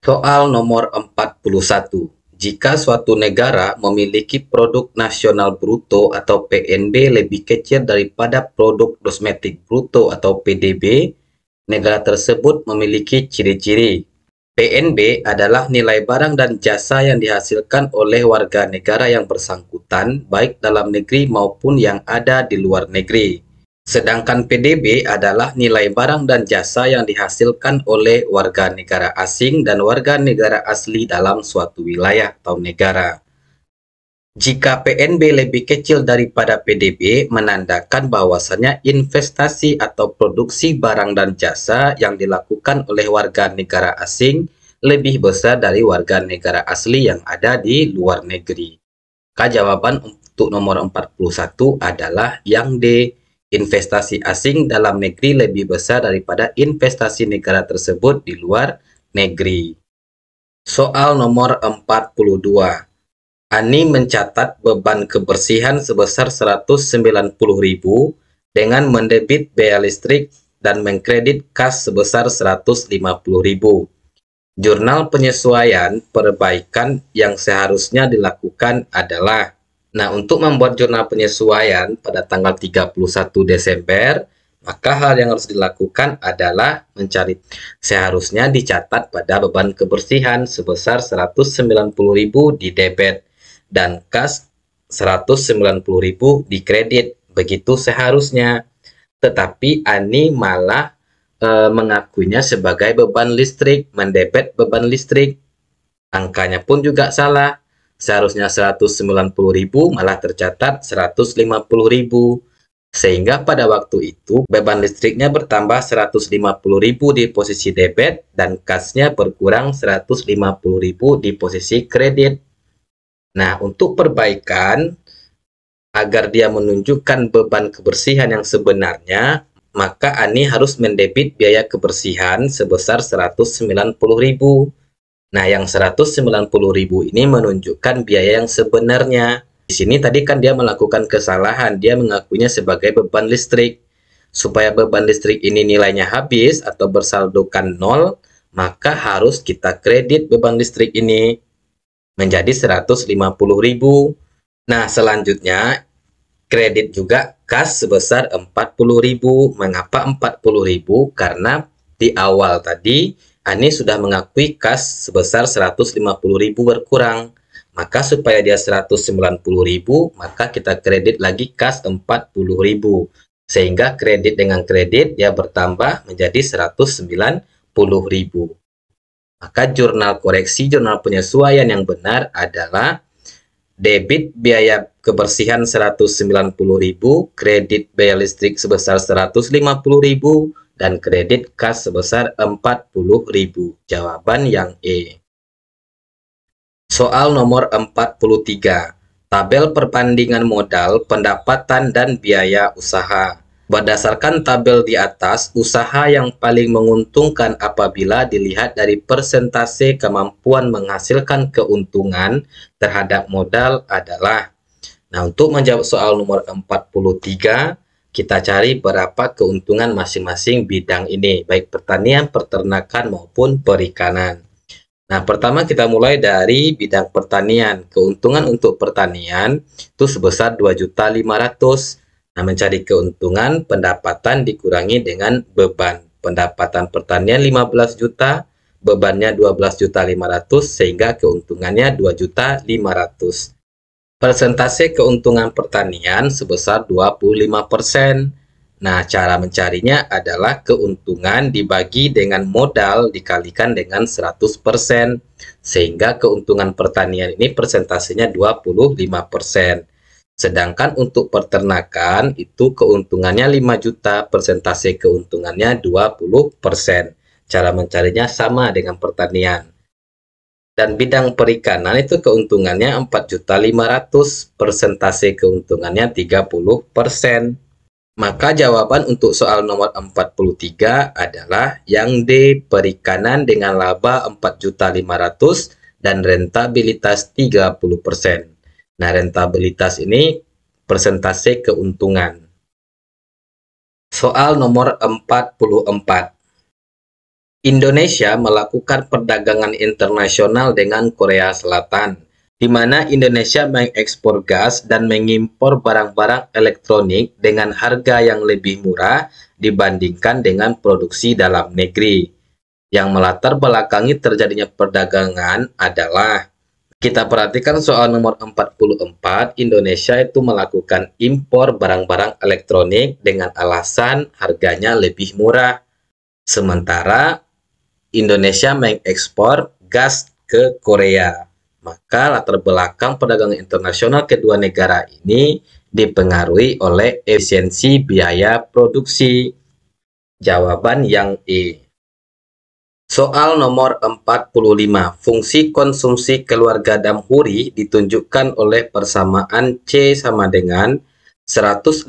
Soal nomor 41. Jika suatu negara memiliki produk nasional bruto atau PNB lebih kecil daripada produk domestik bruto atau PDB, negara tersebut memiliki ciri-ciri. PNB adalah nilai barang dan jasa yang dihasilkan oleh warga negara yang bersangkutan, baik dalam negeri maupun yang ada di luar negeri. Sedangkan PDB adalah nilai barang dan jasa yang dihasilkan oleh warga negara asing dan warga negara asli dalam suatu wilayah atau negara. Jika PNB lebih kecil daripada PDB, menandakan bahwasannya investasi atau produksi barang dan jasa yang dilakukan oleh warga negara asing lebih besar dari warga negara asli yang ada di luar negeri. Maka jawaban untuk nomor 41 adalah yang D. Investasi asing dalam negeri lebih besar daripada investasi negara tersebut di luar negeri. Soal nomor 42. Ani mencatat beban kebersihan sebesar 190.000 dengan mendebit biaya listrik dan mengkredit kas sebesar 150.000. Jurnal penyesuaian perbaikan yang seharusnya dilakukan adalah, nah, untuk membuat jurnal penyesuaian pada tanggal 31 Desember, maka hal yang harus dilakukan adalah mencari seharusnya dicatat pada beban kebersihan sebesar 190.000 di debit dan kas 190.000 di kredit. Begitu seharusnya. Tetapi Ani malah mengakuinya sebagai beban listrik, mendebet beban listrik. Angkanya pun juga salah. Seharusnya 190.000 malah tercatat 150.000. Sehingga pada waktu itu beban listriknya bertambah 150.000 di posisi debit dan kasnya berkurang 150.000 di posisi kredit. Nah, untuk perbaikan agar dia menunjukkan beban kebersihan yang sebenarnya, maka Ani harus mendebit biaya kebersihan sebesar 190.000. Nah, yang 190.000 ini menunjukkan biaya yang sebenarnya. Di sini tadi kan dia melakukan kesalahan, dia mengakuinya sebagai beban listrik. Supaya beban listrik ini nilainya habis atau bersaldokan 0, maka harus kita kredit beban listrik ini menjadi 150.000. Nah, selanjutnya kredit juga kas sebesar 40.000. Mengapa 40.000? Karena di awal tadi Ani sudah mengakui kas sebesar 150.000 berkurang. Maka supaya dia 190.000, maka kita kredit lagi kas 40.000. Sehingga kredit dengan kredit dia bertambah menjadi 190.000. Maka jurnal koreksi, jurnal penyesuaian yang benar adalah debit biaya kebersihan 190.000, kredit biaya listrik sebesar 150.000, dan kredit kas sebesar 40.000. Jawaban yang E. Soal nomor 43. Tabel perbandingan modal, pendapatan, dan biaya usaha. Berdasarkan tabel di atas, usaha yang paling menguntungkan apabila dilihat dari persentase kemampuan menghasilkan keuntungan terhadap modal adalah. Nah, untuk menjawab soal nomor 43, kita cari berapa keuntungan masing-masing bidang ini, baik pertanian, peternakan, maupun perikanan. Nah, pertama kita mulai dari bidang pertanian. Keuntungan untuk pertanian itu sebesar 2.500.000. Nah, mencari keuntungan, pendapatan dikurangi dengan beban. Pendapatan pertanian 15 juta, bebannya 12.500.000, sehingga keuntungannya 2.500.000. Persentase keuntungan pertanian sebesar 25%. Nah, cara mencarinya adalah keuntungan dibagi dengan modal dikalikan dengan 100%. Sehingga keuntungan pertanian ini persentasenya 25%. Sedangkan untuk peternakan itu keuntungannya 5 juta, persentase keuntungannya 20%. Cara mencarinya sama dengan pertanian. Dan bidang perikanan itu keuntungannya 4.500.000, persentase keuntungannya 30%. Maka jawaban untuk soal nomor 43 adalah yang D, perikanan dengan laba 4.500.000 dan rentabilitas 30%. Nah, rentabilitas ini persentase keuntungan. Soal nomor 44. Indonesia melakukan perdagangan internasional dengan Korea Selatan, di mana Indonesia mengekspor gas dan mengimpor barang-barang elektronik dengan harga yang lebih murah dibandingkan dengan produksi dalam negeri. Yang melatar belakangi terjadinya perdagangan adalah, kita perhatikan soal nomor 44, Indonesia itu melakukan impor barang-barang elektronik dengan alasan harganya lebih murah. Sementara Indonesia mengekspor gas ke Korea. Maka latar belakang perdagangan internasional kedua negara ini dipengaruhi oleh efisiensi biaya produksi. Jawaban yang E. Soal nomor 45. Fungsi konsumsi keluarga Damhoeri ditunjukkan oleh persamaan C sama dengan 150.000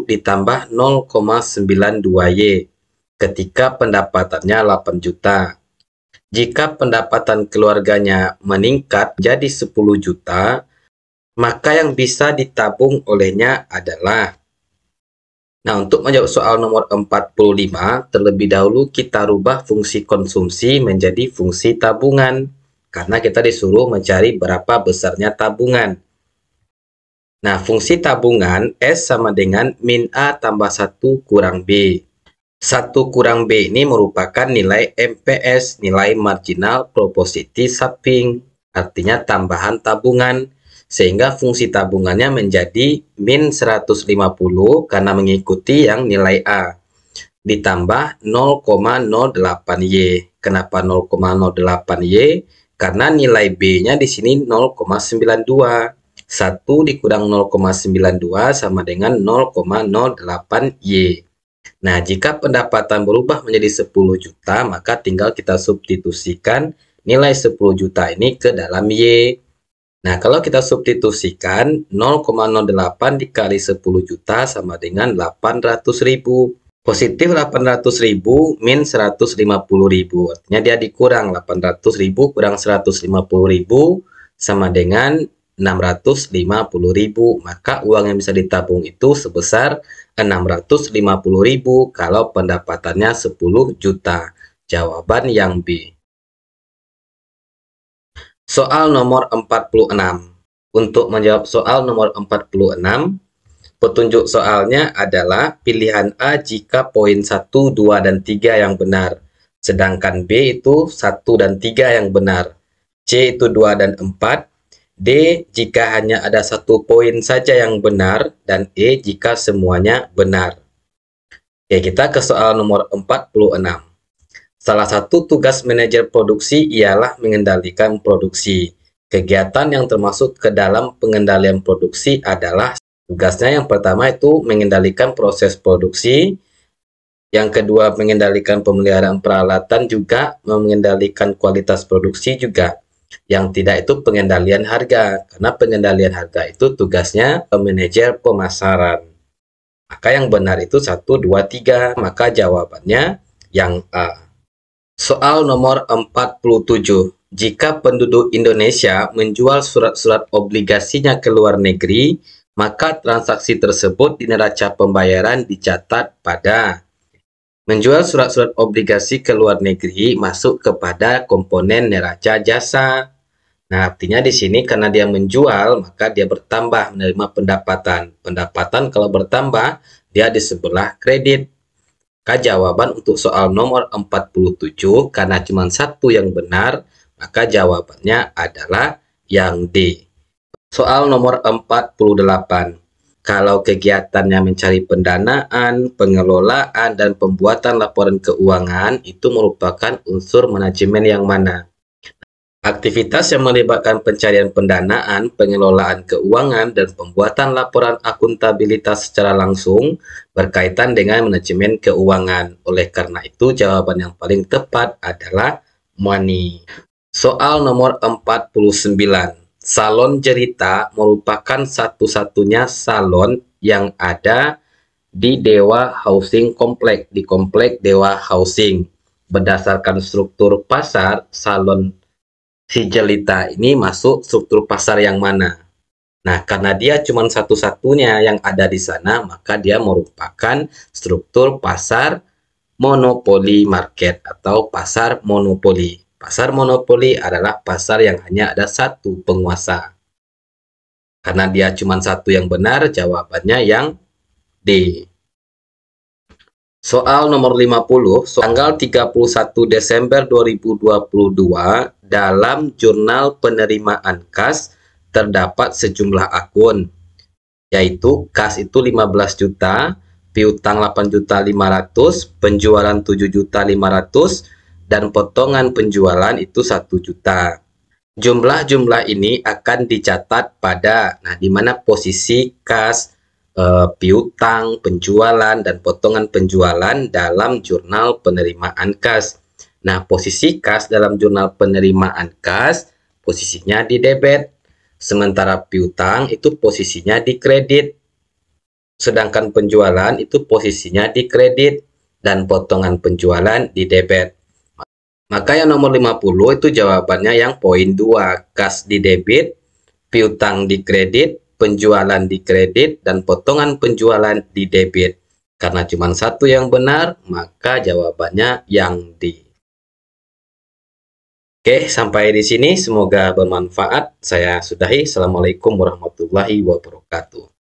ditambah 0,92Y ketika pendapatannya 8 juta. Jika pendapatan keluarganya meningkat jadi 10 juta, maka yang bisa ditabung olehnya adalah. Nah, untuk menjawab soal nomor 45, terlebih dahulu kita rubah fungsi konsumsi menjadi fungsi tabungan. Karena kita disuruh mencari berapa besarnya tabungan. Nah, fungsi tabungan S sama dengan min A tambah 1 kurang B. 1 kurang B ini merupakan nilai MPS, nilai marginal proposition saving, artinya tambahan tabungan, sehingga fungsi tabungannya menjadi min 150 karena mengikuti yang nilai A, ditambah 0,08Y. Kenapa 0,08Y? Karena nilai B-nya di sini 0,92. 1 dikurang 0,92 sama dengan 0,08Y. Nah, jika pendapatan berubah menjadi 10 juta, maka tinggal kita substitusikan nilai 10 juta ini ke dalam Y. Nah, kalau kita substitusikan 0,08 dikali 10 juta sama dengan 800.000. Positif 800.000 min 150.000. Artinya dia dikurang 800.000 kurang 150.000 sama dengan 650.000. Maka uang yang bisa ditabung itu sebesar 650.000 kalau pendapatannya 10 juta. Jawaban yang B. Soal nomor 46. Untuk menjawab soal nomor 46, petunjuk soalnya adalah pilihan A jika poin 1, 2, dan 3 yang benar. Sedangkan B itu 1 dan 3 yang benar. C itu 2 dan 4. D jika hanya ada 1 poin saja yang benar. Dan E jika semuanya benar. Oke, kita ke soal nomor 46. Salah satu tugas manajer produksi ialah mengendalikan produksi. Kegiatan yang termasuk ke dalam pengendalian produksi adalah tugasnya yang pertama itu mengendalikan proses produksi, yang kedua mengendalikan pemeliharaan peralatan juga, mengendalikan kualitas produksi juga. Yang tidak itu pengendalian harga, karena pengendalian harga itu tugasnya manajer pemasaran. Maka yang benar itu 1, 2, 3, maka jawabannya yang A. Soal nomor 47. Jika penduduk Indonesia menjual surat-surat obligasinya ke luar negeri, maka transaksi tersebut di neraca pembayaran dicatat pada. Menjual surat-surat obligasi ke luar negeri masuk kepada komponen neraca jasa. Nah, artinya di sini karena dia menjual, maka dia bertambah menerima pendapatan. Pendapatan kalau bertambah, dia di sebelah kredit. Maka jawaban untuk soal nomor 47, karena cuma satu yang benar, maka jawabannya adalah yang D. Soal nomor 48. Kalau kegiatannya mencari pendanaan, pengelolaan, dan pembuatan laporan keuangan itu merupakan unsur manajemen yang mana? Aktivitas yang melibatkan pencarian pendanaan, pengelolaan keuangan, dan pembuatan laporan akuntabilitas secara langsung berkaitan dengan manajemen keuangan. Oleh karena itu, jawaban yang paling tepat adalah money. Soal nomor 49. Salon Jerita merupakan satu-satunya salon yang ada di Dewa Housing Complex, di Komplek Dewa Housing. Berdasarkan struktur pasar, salon si Jelita ini masuk struktur pasar yang mana? Nah, karena dia cuma satu-satunya yang ada di sana, maka dia merupakan struktur pasar monopoli market atau pasar monopoli. Pasar monopoli adalah pasar yang hanya ada satu penguasa. Karena dia cuma satu yang benar, jawabannya yang D. Soal nomor 50, tanggal 31 Desember 2022, dalam jurnal penerimaan kas terdapat sejumlah akun, yaitu kas itu 15 juta, piutang 8.500.000, penjualan 7.500.000, dan potongan penjualan itu 1 juta. Jumlah-jumlah ini akan dicatat pada, di mana posisi kas, piutang, penjualan, dan potongan penjualan dalam jurnal penerimaan kas. Nah, posisi kas dalam jurnal penerimaan kas, posisinya di debit. Sementara piutang itu posisinya di kredit. Sedangkan penjualan itu posisinya di kredit. Dan potongan penjualan di debit. Maka yang nomor 50 itu jawabannya yang poin 2. Kas di debit, piutang di kredit, penjualan di kredit, dan potongan penjualan di debit. Karena cuma satu yang benar, maka jawabannya yang D. Oke, sampai di sini semoga bermanfaat. Saya sudahi. Assalamualaikum warahmatullahi wabarakatuh.